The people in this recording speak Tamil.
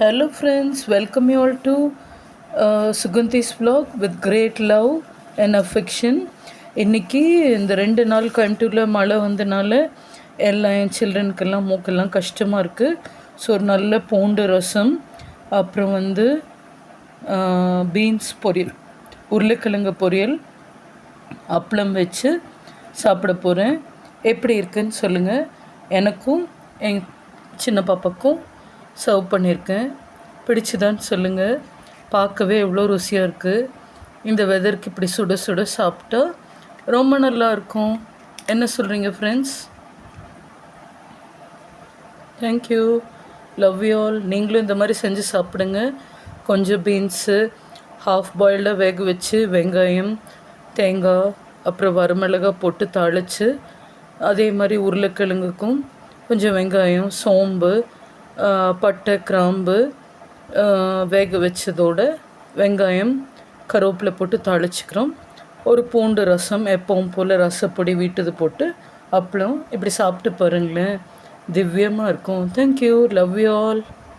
Hello, friends. Welcome you all to Suganti's vlog with great love and affection. இன்னைக்கு இந்த 2 நாள் கோயம்புத்தூரில் மழை வந்தனால எல்லா என் சில்ட்ரனுக்கெல்லாம் மூக்கெல்லாம் கஷ்டமாக இருக்குது. ஸோ ஒரு நல்ல பூண்டு ரசம், அப்புறம் பீன்ஸ் பொரியல், உருளைக்கிழங்கு பொரியல், அப்பளம் வச்சு சாப்பிட போகிறேன். எப்படி இருக்குன்னு சொல்லுங்கள். எனக்கும் என் சின்ன பாப்பாக்கும் சர்வ் பண்ணியிருக்கேன். பிடிச்சுதான்னு சொல்லுங்கள். பார்க்கவே எவ்வளோ ருசியாக இருக்குது. இந்த வெதருக்கு இப்படி சுட சுட சாப்பிட்டா ரொம்ப நல்லா இருக்கும். என்ன சொல்கிறீங்க friends? Thank you, love you all. நீங்களும் இந்த மாதிரி செஞ்சு சாப்பிடுங்க. கொஞ்சம் பீன்ஸு ஹாஃப் பாயில்டாக வேக வச்சு வெங்காயம், தேங்காய், அப்புறம் வரமிளகாய் போட்டு தாளித்து, அதே மாதிரி உருளைக்கிழங்குக்கும் கொஞ்சம் வெங்காயம், சோம்பு, பட்டை, கிராம்பு வேக வச்சதோட வெங்காயம், கருவேப்பிலை போட்டு தாளிச்சிக்கிறோம். ஒரு பூண்டு ரசம், எப்பவும் போல் ரசப்பொடி வீட்டுது போட்டு அப்பளம். இப்படி சாப்பிட்டு பாருங்களேன், திவ்யமாக இருக்கும். Thank you, love you all.